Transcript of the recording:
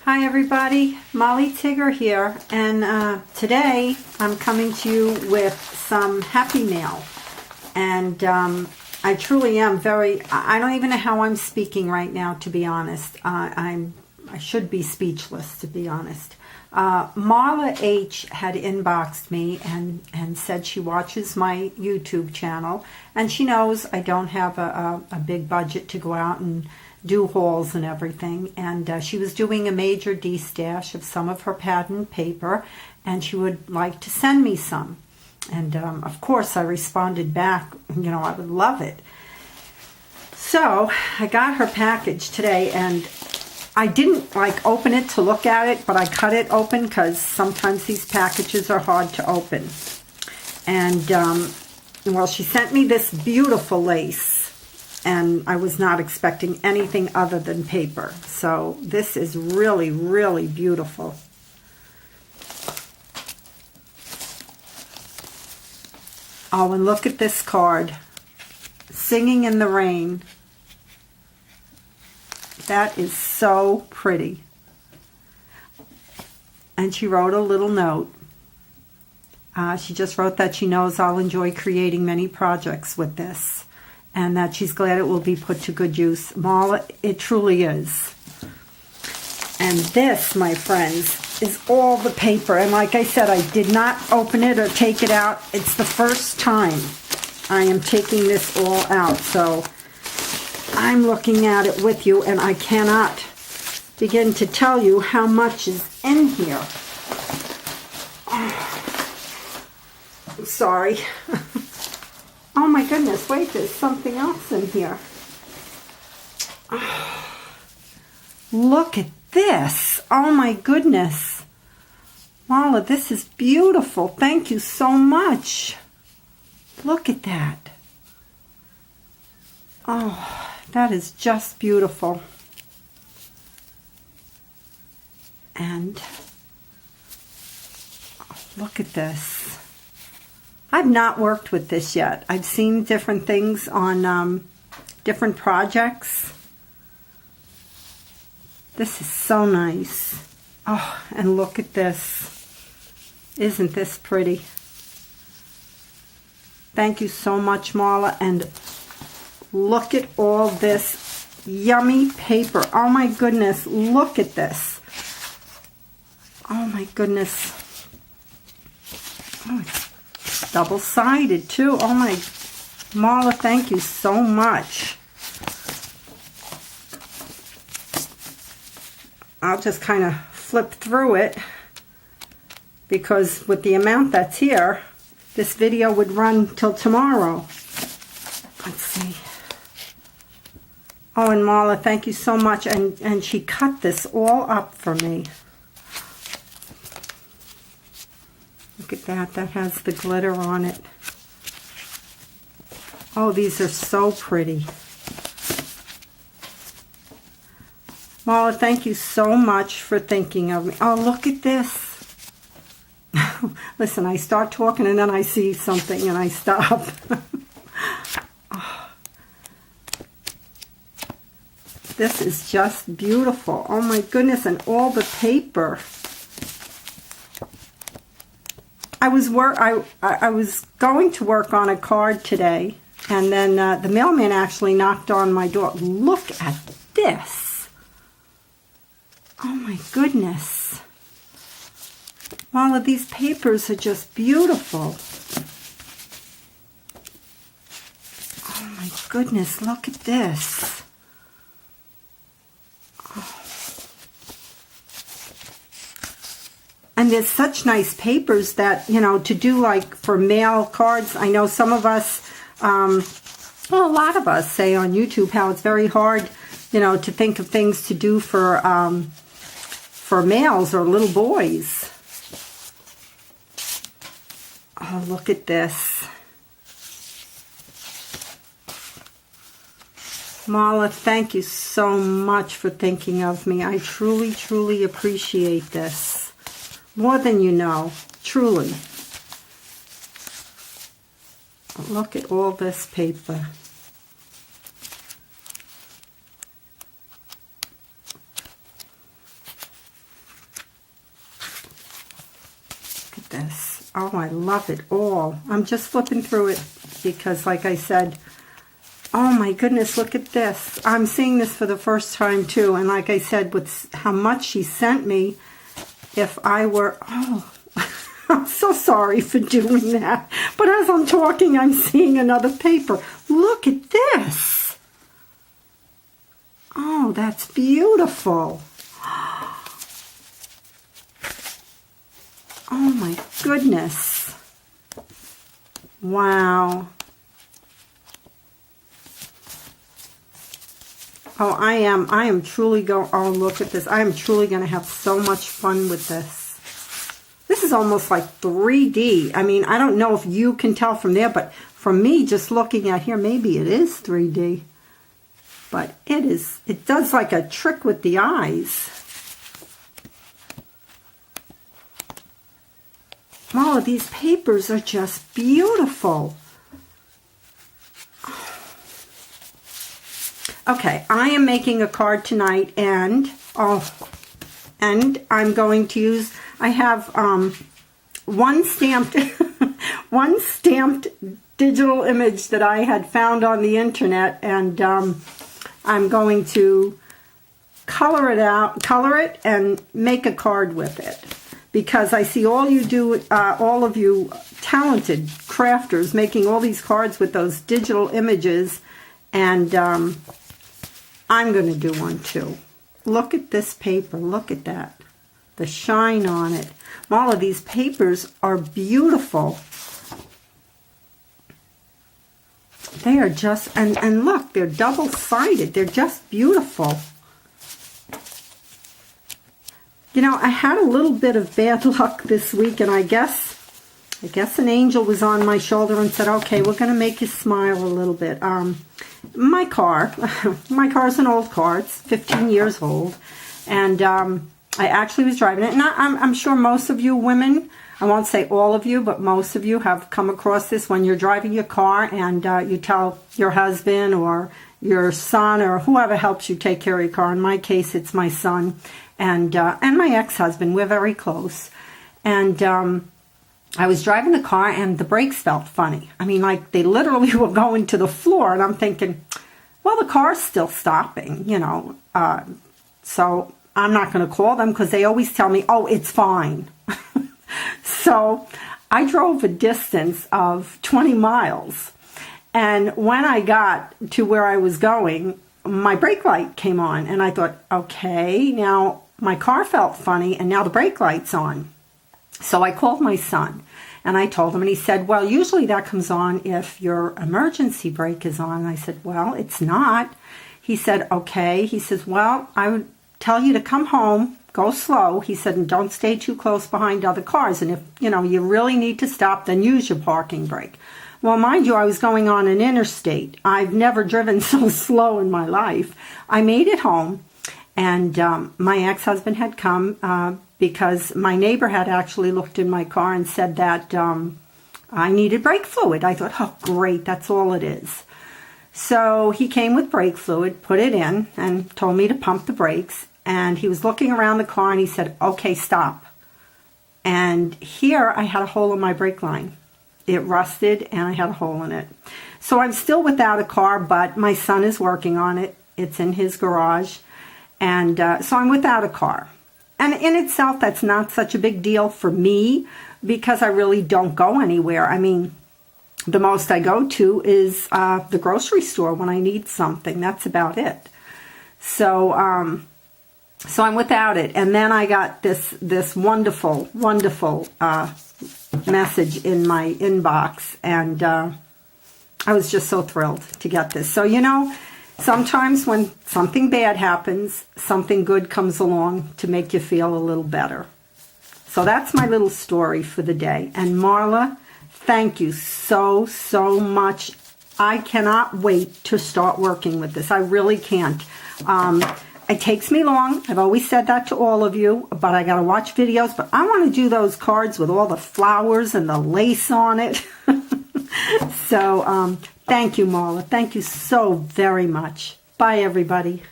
Hi everybody, Molly Tigger here, and today I'm coming to you with some happy mail. And I truly am I don't even know how I'm speaking right now, to be honest. I should be speechless, to be honest. Marla H had inboxed me and said she watches my YouTube channel, and she knows I don't have a big budget to go out and do hauls and everything, and she was doing a major de-stash of some of her patent paper, and she would like to send me some. And of course I responded back, I would love it. So I got her package today, and I didn't open it to look at it, but I cut it open because sometimes these packages are hard to open. And well, she sent me this beautiful lace, and I was not expecting anything other than paper. So this is really, really beautiful. Oh, and look at this card. Singing in the Rain. That is so pretty. And she wrote a little note. She just wrote that she knows I'll enjoy creating many projects with this, and that she's glad it will be put to good use. Marla, it truly is. And this, my friends, is all the paper. And like I said, I did not open it or take it out. It's the first time I am taking this all out. So I'm looking at it with you, and I cannot begin to tell you how much is in here. Oh, I'm sorry. Oh my goodness, wait, there's something else in here. Oh, look at this. Oh my goodness. Marla, this is beautiful. Thank you so much. Look at that. Oh, that is just beautiful. And oh, look at this. I've not worked with this yet. I've seen different things on different projects. This is so nice. Oh, and look at this. Isn't this pretty? Thank you so much, Marla. And look at all this yummy paper. Oh my goodness, look at this. Oh my goodness. Oh, it's double-sided too. Oh my, Marla, thank you so much. I'll just kind of flip through it, because with the amount that's here, this video would run till tomorrow. Let's see. Oh, and Marla, thank you so much. And she cut this all up for me. Look at that. That has the glitter on it. Oh, these are so pretty. Marla, thank you so much for thinking of me. Oh, look at this. Listen, I start talking and then I see something and I stop. Oh. This is just beautiful. Oh my goodness, and all the paper. I was going to work on a card today, and then the mailman actually knocked on my door. Look at this. Oh my goodness. All of these papers are just beautiful. Oh my goodness, look at this. Oh. And there's such nice papers that, to do like for mail cards. I know some of us, well, a lot of us say on YouTube how it's very hard, to think of things to do for males or little boys. Oh, look at this. Marla, thank you so much for thinking of me. I truly, truly appreciate this. More than you know. Truly. Look at all this paper. this. Oh, I love it all. I'm just flipping through it because, like I said, oh my goodness, look at this. I'm seeing this for the first time too. And like I said, with how much she sent me, if I were, oh, I'm so sorry for doing that. But as I'm talking, I'm seeing another paper. Look at this. Oh, that's beautiful. Oh my goodness. Wow. Oh, I am truly going, oh, look at this. I am truly going to have so much fun with this. This is almost like 3D. I mean, I don't know if you can tell from there, but from me, just looking at here, maybe it is 3D. But it is, it does like a trick with the eyes. All of these papers are just beautiful. Okay, I am making a card tonight, and I'm going to use, I have one stamped one stamped digital image that I had found on the internet, and I'm going to color it and make a card with it, because I see all of you talented crafters making all these cards with those digital images, and I'm going to do one too. Look at this paper. Look at that. The shine on it. All of these papers are beautiful. They are just, and look, they're double-sided. They're just beautiful. You know, I had a little bit of bad luck this week, and I guess an angel was on my shoulder and said, okay, we're going to make you smile a little bit. My car's an old car. It's 15 years old. And I actually was driving it. And I'm sure most of you women, I won't say all of you, but most of you have come across this when you're driving your car and you tell your husband or your son or whoever helps you take care of your car. In my case, it's my son and my ex-husband. We're very close. And I was driving the car and the brakes felt funny. I mean, like they literally were going to the floor, and I'm thinking, well, the car's still stopping, you know. So I'm not going to call them because they always tell me, oh, it's fine. So I drove a distance of 20 miles. And when I got to where I was going, my brake light came on. And I thought, okay, now my car felt funny and now the brake light's on. So I called my son and I told him, and he said, well, usually that comes on if your emergency brake is on. And I said, well, it's not. He said, okay. He says, well, I would tell you to come home, go slow. He said, and don't stay too close behind other cars. And if, you know, you really need to stop, then use your parking brake. Well, mind you, I was going on an interstate. I've never driven so slow in my life. I made it home, and my ex-husband had come because my neighbor had actually looked in my car and said that I needed brake fluid. I thought, oh, great, that's all it is. So he came with brake fluid, put it in, and told me to pump the brakes. And he was looking around the car, and he said, okay, stop. And here I had a hole in my brake line. It rusted, and I had a hole in it. So I'm still without a car, but my son is working on it. It's in his garage. And so I'm without a car. And in itself, that's not such a big deal for me because I really don't go anywhere. I mean, the most I go to is the grocery store when I need something. That's about it. So so I'm without it. And then I got this wonderful, wonderful message in my inbox. And I was just so thrilled to get this. So, you know, sometimes when something bad happens, something good comes along to make you feel a little better. So that's my little story for the day. And Marla, thank you so, so much. I cannot wait to start working with this. I really can't. It takes me long. I've always said that to all of you, but I got to watch videos. But I want to do those cards with all the flowers and the lace on it. So thank you, Marla. Thank you so very much. Bye, everybody.